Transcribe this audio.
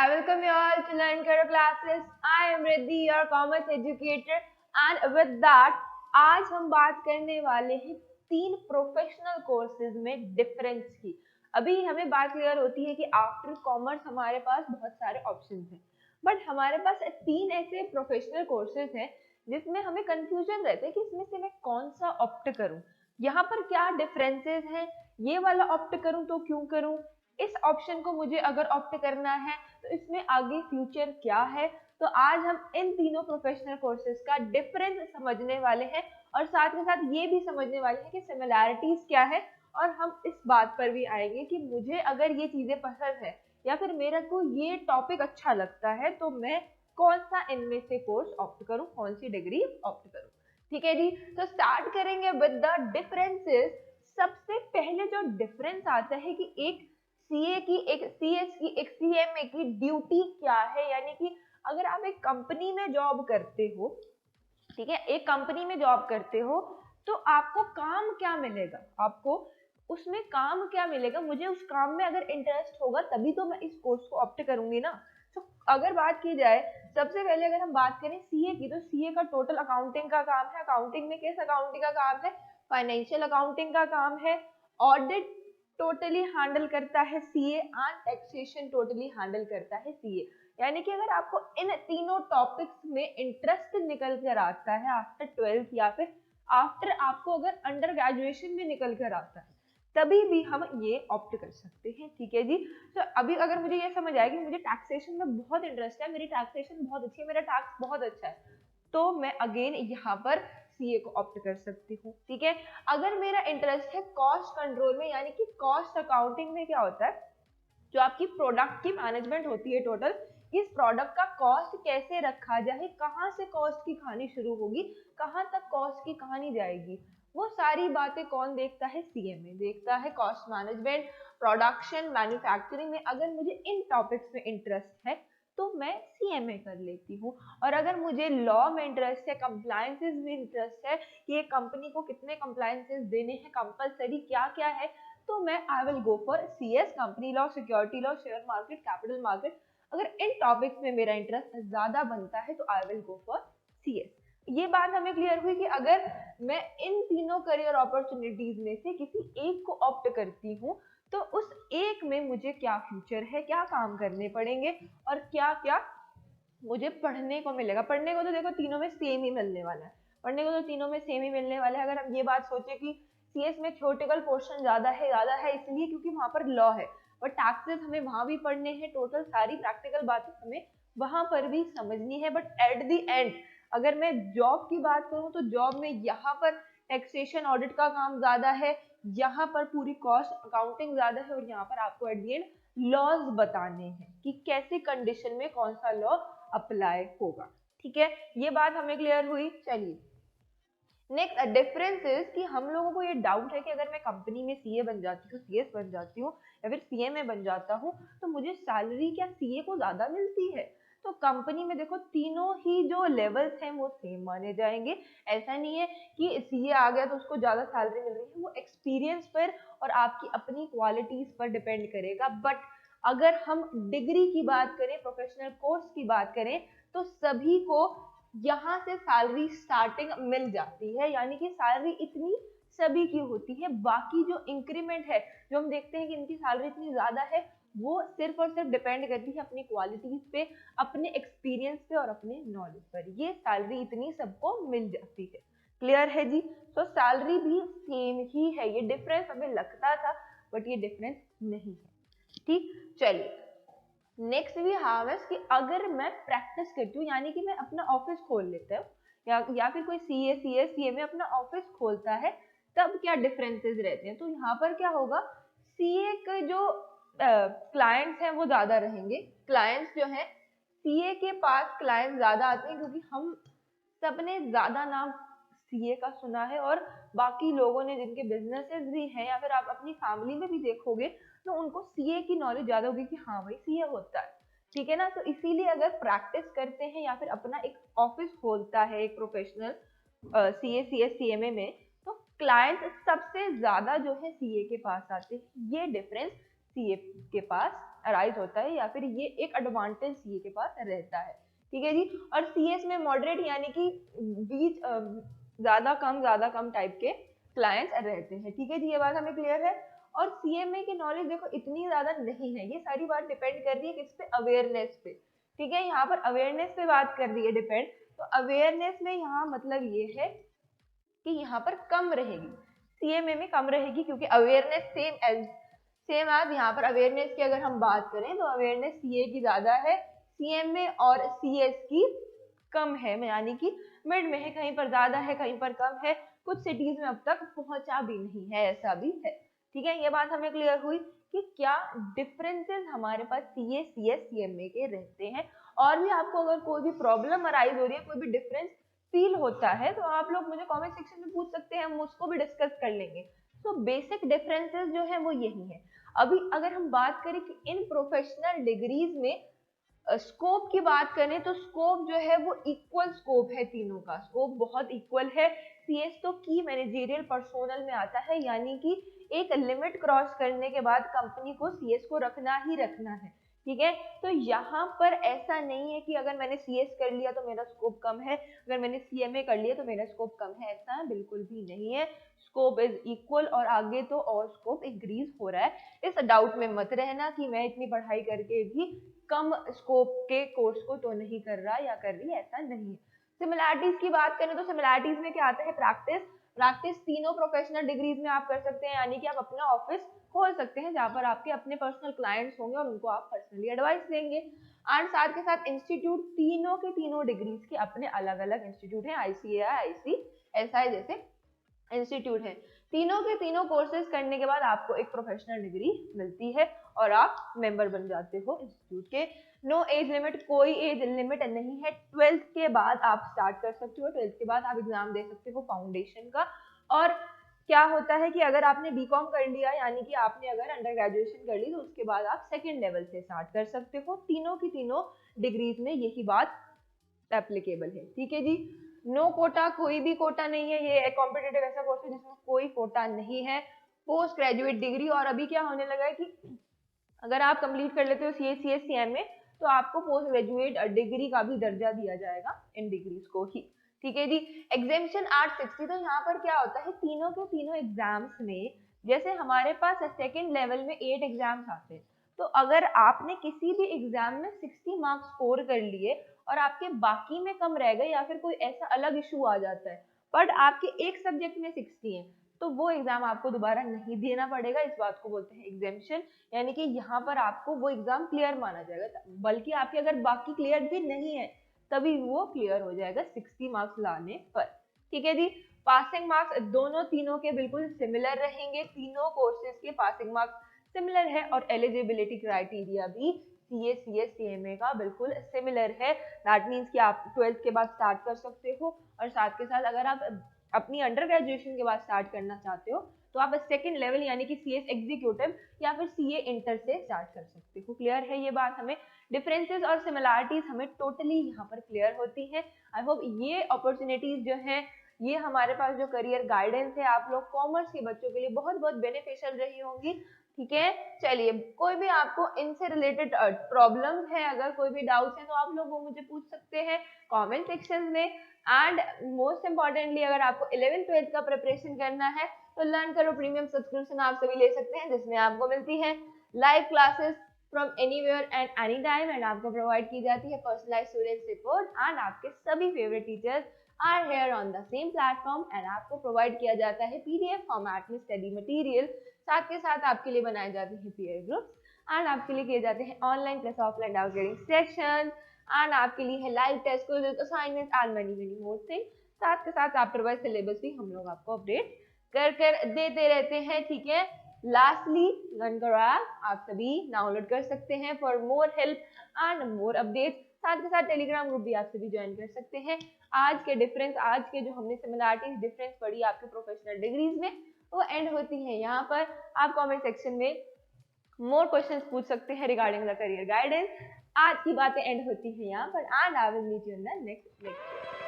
I welcome you all to LearnKaro classes. I am Riddhi, your commerce educator, and with that, आज हम बात करने वाले हैं 3 प्रोफेशनल कोर्सेज में डिफरेंस की। अभी हमें बात क्लियर होती है कि आफ्टर कॉमर्स हमारे पास बहुत सारे ऑप्शंस हैं, बट हमारे पास 3 ऐसे प्रोफेशनल कोर्सेज हैं जिसमें हमें कंफ्यूजन रहता है कि इसमें से मैं कौन सा ऑप्ट करूं, यहाँ पर क्या डिफरेंसेस हैं, ये वाला ऑप्ट करूं तो क्यों करूं, इस ऑप्शन को मुझे अगर ऑप्ट करना है तो इसमें आगे फ्यूचर क्या है। तो आज हम इन तीनों प्रोफेशनल कोर्सेज का डिफरेंस समझने वाले हैं और साथ में साथ ये भी समझने वाले हैं कि सिमिलैरिटीज क्या है, और हम इस बात पर भी आएंगे कि मुझे अगर ये चीजें पसंद है या फिर मेरे को ये टॉपिक अच्छा लगता है तो मैं कौन सा इनमें से कोर्स ऑप्ट करूं, कौन सी डिग्री ऑप्ट करूं। ठीक है जी, तो स्टार्ट करेंगे विद द डिफरेंसेस। सबसे पहले जो डिफरेंस आता है कि एक सीए की, एक सीएस की, एक सीएमए की ड्यूटी क्या है, यानी कि अगर आप एक कंपनी में जॉब करते हो, ठीक है, एक कंपनी में जॉब करते हो तो आपको काम क्या मिलेगा, आपको उसमें काम क्या मिलेगा, मुझे उस काम में अगर इंटरेस्ट होगा तभी तो मैं इस कोर्स को ऑप्ट करूंगी ना। तो अगर बात की जाए, सबसे पहले अगर हम बात करें सीए की, तो सीए का टोटल अकाउंटिंग का काम है। अकाउंटिंग में किस अकाउंटिंग का काम है? फाइनेंशियल अकाउंटिंग का काम है। ऑडिट टोटली हैंडल करता है CA, and taxation totally handle करता है सीए। यानी कि अगर आपको इन तीनों टॉपिक्स में इंटरेस्ट निकल कर आता है आफ्टर 12th या फिर आफ्टर आपको अगर अंडर ग्रेजुएशन में निकल कर आता है तभी भी हम ये ऑप्ट कर सकते हैं। ठीक है जी, तो अभी अगर मुझे ये समझ आया कि मुझे टैक्सेशन में बहुत इंटरेस्ट है, मेरी टैक्सेशन बहुत अच्छी है, मेरा टैक्स बहुत अच्छा है, तो मैं अगेन यहाँ पर सीए को ऑप्ट कर सकती हूँ। ठीक है, अगर मेरा इंटरेस्ट है कॉस्ट कंट्रोल में, यानी कि कॉस्ट अकाउंटिंग में क्या होता है, जो आपकी प्रोडक्ट की मैनेजमेंट होती है, टोटल इस प्रोडक्ट का कॉस्ट कैसे रखा जाए, कहाँ से कॉस्ट की कहानी शुरू होगी, कहाँ तक कॉस्ट की कहानी जाएगी, वो सारी बातें कौन देखता है? सीएमए देखता है। कॉस्ट मैनेजमेंट, प्रोडक्शन, मैन्युफैक्चरिंग में अगर मुझे इन टॉपिक्स में इंटरेस्ट है तो मैं सीएमए कर लेती हूँ। और अगर मुझे लॉ में इंटरेस्ट है, कंप्लायंसेस में इंटरेस्ट है कि एक कंपनी को कितने कंप्लायंसेस देने हैं, कंपलसरी क्या क्या है, तो मैं I will go for CS, company law, security law, share market, capital market. अगर इन टॉपिक्स में मेरा इंटरेस्ट ज्यादा बनता है तो I will go for CS. ये बात हमें क्लियर हुई कि अगर मैं इन तीनों करियर अपॉर्चुनिटीज में से किसी एक को ऑप्ट करती हूँ तो उस एक में मुझे क्या फ्यूचर है, क्या काम करने पड़ेंगे और क्या क्या मुझे पढ़ने को मिलेगा। पढ़ने को तो देखो तीनों में सेम ही मिलने वाला है, पढ़ने को तो तीनों में सेम ही मिलने वाला है। अगर हम ये बात सोचे कि सीएस में थ्योरेटिकल पोर्शन ज्यादा है इसलिए क्योंकि वहां पर लॉ है, और टैक्सेस हमें वहां भी पढ़ने हैं, टोटल सारी प्रैक्टिकल बातें हमें वहां पर भी समझनी है। बट एट द एंड अगर मैं जॉब की बात करूं तो जॉब में यहाँ पर टैक्सेशन ऑडिट का काम ज्यादा है, यहाँ पर पूरी कॉस्ट अकाउंटिंग ज्यादा है, और यहाँ पर आपको एट द एंड लॉज बताने हैं कि कैसे कंडीशन में कौन सा लॉ अप्लाई होगा। ठीक है, ये बात हमें क्लियर हुई। चलिए नेक्स्ट डिफरेंस इज कि हम लोगों को ये डाउट है कि अगर मैं कंपनी में सीए बन जाती हूँ, सीएस बन जाती हूँ या फिर सीएमए बन जाता हूँ तो मुझे सैलरी क्या सीए को ज्यादा मिलती है? तो कंपनी में देखो तीनों ही जो लेवल्स हैं वो सेम माने जाएंगे। ऐसा नहीं है कि सीए आ गया तो उसको ज्यादा सैलरी मिल रही है, वो एक्सपीरियंस पर और आपकी अपनी क्वालिटीज पर डिपेंड करेगा। बट अगर हम डिग्री की बात करें, प्रोफेशनल कोर्स की बात करें, तो सभी को यहाँ से सैलरी स्टार्टिंग मिल जाती है, यानी कि सैलरी इतनी सभी की होती है। बाकी जो इंक्रीमेंट है, जो हम देखते हैं कि इनकी सैलरी इतनी ज्यादा है, वो सिर्फ और सिर्फ डिपेंड करती है अपनी क्वालिटीज पे, अपने एक्सपीरियंस पे और अपने नॉलेज पर। ये सैलरी इतनी सबको मिल जाती है। क्लियर है जी? तो सैलरी भी सेम ही है, ये डिफरेंस हमें लगता था बट ये डिफरेंस नहीं है। ठीक, चलिए नेक्स्ट भी हावेस कि अगर मैं प्रैक्टिस करती हूँ, यानी कि मैं अपना ऑफिस खोल लेता हूँ या फिर कोई सीए में अपना ऑफिस खोलता है, तब क्या डिफरेंसेस रहते हैं। तो यहाँ पर क्या होगा, सीए के जो क्लाइंट्स हैं वो ज्यादा रहेंगे। क्लाइंट्स जो हैं सीए के पास क्लाइंट्स ज्यादा आते हैं क्योंकि हम सबने ज्यादा नाम सीए का सुना है, और बाकी लोगों ने जिनके बिजनेसेस भी हैं या फिर आप अपनी फैमिली में भी देखोगे तो उनको सीए की नॉलेज ज्यादा होगी कि हाँ भाई सीए होता है। ठीक है ना, तो इसीलिए अगर प्रैक्टिस करते हैं या फिर अपना एक ऑफिस खोलता है एक प्रोफेशनल सीए, सीएस, सीएमए में, तो क्लाइंट सबसे ज्यादा जो है सीए के पास आते हैं। ये डिफरेंस सीए के पास अराइज होता है, या फिर ये एक एडवांटेज सीए के पास रहता है, ठीक है जी। और सीएस में मॉडरेट यानी कि बीच ज्यादा कम टाइप के क्लाइंट्स रहते हैं, ठीक है जी, ये बात हमें क्लियर है। और सीएमए की नॉलेज देखो इतनी ज्यादा नहीं है, ये सारी बात डिपेंड कर रही है किस पे, अवेयरनेस पे, ठीक है। यहाँ पर अवेयरनेस पे बात कर रही है डिपेंड, तो अवेयरनेस में यहाँ मतलब ये है कि यहाँ पर कम रहेगी, सीएमए में कम रहेगी, क्योंकि अवेयरनेस सेम एज यहाँ पर अवेयरनेस की अगर हम बात करें तो अवेयरनेस सीए की ज्यादा है, सीएमए और सीएस की कम है, यानी कि मिड में है, कहीं पर ज्यादा है कहीं पर कम है, कुछ सिटीज में अब तक पहुंचा भी नहीं है, ऐसा भी है, ठीक है। ये बात हमें क्लियर हुई कि क्या डिफरेंसेस हमारे पास सीए सीएस सीएमए के रहते हैं। और भी आपको अगर कोई भी प्रॉब्लम अराइज हो रही है, कोई भी डिफरेंस फील होता है, तो आप लोग मुझे कमेंट सेक्शन में पूछ सकते हैं, हम उसको भी डिस्कस कर लेंगे। तो बेसिक डिफरेंसेस जो है वो यही है। अभी अगर हम बात करें कि इन प्रोफेशनल डिग्रीज में स्कोप की बात करें, तो स्कोप जो है वो इक्वल स्कोप है, तीनों का स्कोप बहुत इक्वल है। सीएस तो की मैनेजरियल पर्सोनल में आता है, यानी कि एक लिमिट क्रॉस करने के बाद कंपनी को सीएस को रखना ही रखना है, ठीक है। तो यहाँ पर ऐसा नहीं है कि अगर मैंने सीएस कर लिया तो मेरा स्कोप कम है, अगर मैंने सीएमए कर लिया तो मेरा स्कोप कम है, ऐसा बिल्कुल भी नहीं है। स्कोप इज इक्वल, और आगे तो और स्कोप इंक्रीज हो रहा है। इस डाउट में मत रहना कि मैं इतनी पढ़ाई करके भी कम स्कोप के कोर्स को तो नहीं कर रहा या कर रही, ऐसा नहीं है। सिमिलैरिटीज की बात करें तो सिमिलैरिटीज में क्या आता है, प्रैक्टिस तीनों प्रोफेशनल डिग्रीज में आप कर सकते हैं, यानी कि आप अपना ऑफिस खोल सकते हैं जहाँ पर आपके अपने पर्सनल क्लाइंट्स होंगे और उनको आप पर्सनली एडवाइस देंगे। एंड साथ के साथ इंस्टीट्यूट, तीनों के तीनों डिग्रीज के अपने अलग अलग इंस्टीट्यूट हैं, आईसीएआई, आईसीएसआई जैसे इंस्टीट्यूट है। तीनों के तीनों कोर्सेज करने के बाद आपको एक प्रोफेशनल डिग्री मिलती है और आप मेंबर बन जाते हो इंस्टीट्यूट के। नो एज लिमिट, कोई एज लिमिट नहीं है। 12th के बाद आप स्टार्ट कर सकते हो, 12th के बाद आप एग्जाम दे सकते हो फाउंडेशन का। और क्या होता है कि अगर आपने बीकॉम कर लिया, यानी कि आपने अगर अंडर ग्रेजुएशन कर ली, तो उसके बाद आप सेकेंड लेवल से स्टार्ट कर सकते हो। तीनों की तीनों डिग्रीज में यही बात एप्लीकेबल है, ठीक है जी। नो कोटा, कोई भी कोटा नहीं है, ये कॉम्पिटिटिव ऐसा कोर्स है जिसमें कोई कोटा नहीं है। पोस्ट ग्रेजुएट डिग्री, और अभी क्या होने लगा है कि अगर आप कंप्लीट कर लेते हो सीएस सीएमए, तो आपको पोस्ट ग्रेजुएट डिग्री का भी दर्जा दिया जाएगा इन डिग्रीज को ही, ठीक है जी। एग्जामिनेशन 860, तो यहाँ पर क्या होता है, तीनों के तीनों एग्जाम्स में, जैसे हमारे पास सेकेंड लेवल में 8 एग्जाम्स आते हैं, तो अगर आपने किसी भी एग्जाम में 60 मार्क्स स्कोर कर लिए और आपके बाकी में कम रह गए, या फिर कोई ऐसा अलग इशू आ जाता है, बट आपके एक सब्जेक्ट में 60 है, तो वो एग्जाम आपको दोबारा नहीं देना पड़ेगा। इस बात को बोलते हैं एग्जामिनेशन, यानी कि यहाँ पर आपको वो एग्जाम क्लियर माना जाएगा, बल्कि आपके अगर बाकी क्लियर भी नहीं है तभी वो क्लियर हो जाएगा 60 मार्क्स लाने पर, ठीक है जी। पासिंग मार्क्स दोनों तीनों के बिल्कुल सिमिलर रहेंगे, तीनों कोर्सेज के पासिंग मार्क्स सिमिलर है, और एलिजिबिलिटी क्राइटेरिया भी सीए सीएस सीएमए का बिल्कुल सिमिलर है। दैट मीन्स कि आप 12th के बाद स्टार्ट कर सकते हो, और साथ के साथ अगर आप अपनी अंडर ग्रेजुएशन के बाद स्टार्ट करना चाहते हो, तो आप सेकंड लेवल यानी कि सीएस एग्जीक्यूटिव या फिर सीए इंटर से स्टार्ट कर सकते हो। क्लियर है ये बात, हमें डिफरेंसेस और सिमिलैरिटीज हमें टोटली यहाँ पर क्लियर होती है। आई होप ये अपॉर्चुनिटीज जो है, ये हमारे पास जो करियर गाइडेंस है, आप लोग कॉमर्स के बच्चों के लिए बहुत बहुत बेनिफिशियल रही होंगी, ठीक है। चलिए, कोई भी आपको इनसे रिलेटेड प्रॉब्लम है, अगर कोई भी डाउट्स है, तो आप लोग वो मुझे पूछ सकते हैं कमेंट सेक्शन में। एंड मोस्ट इम्पॉर्टेंटली, अगर आपको 11th 12th का प्रिपरेशन करना है, तो लर्न करो प्रीमियम सब्सक्रिप्शन आप सभी ले सकते हैं, जिसमें आपको मिलती है live classes from anywhere and any time, and आपको प्रोवाइड की जाती है पर्सनलाइज्ड स्टूडेंट सपोर्ट, एंड आपके सभी favourite teachers are here on the same platform, and आपको प्रोवाइड किया जाता है पीडीएफ फॉर्मेट में स्टडी मटेरियल। साथ के साथ आपके लिए बनाए जाते हैं पीयर ग्रुप्स, एंड आपके लिए किए जाते हैं online plus offline doubt clearing session, and आपके लिए है live test, quizzes, assignments and many more things. साथ के साथ आफ्टर वाइज सिलेबस भी हम लोग आपको अपडेट कर देते रहते हैं, ठीक है। लास्टली, LearnKaro आप सभी डाउनलोड कर सकते हैं for more help and more update. साथ के साथ टेलीग्राम ग्रुप भी आप सभी ज्वाइन कर सकते हैं। आज के जो हमने सिमिलैरिटीज डिफरेंस पढ़ी आपके प्रोफेशनल डिग्रीज में, वो एंड होती है यहाँ पर। आप कमेंट सेक्शन में मोर क्वेश्चंस पूछ सकते हैं रिगार्डिंग द करियर गाइडेंस। आज की बातें एंड होती है यहाँ पर, and I will meet you in the next lecture.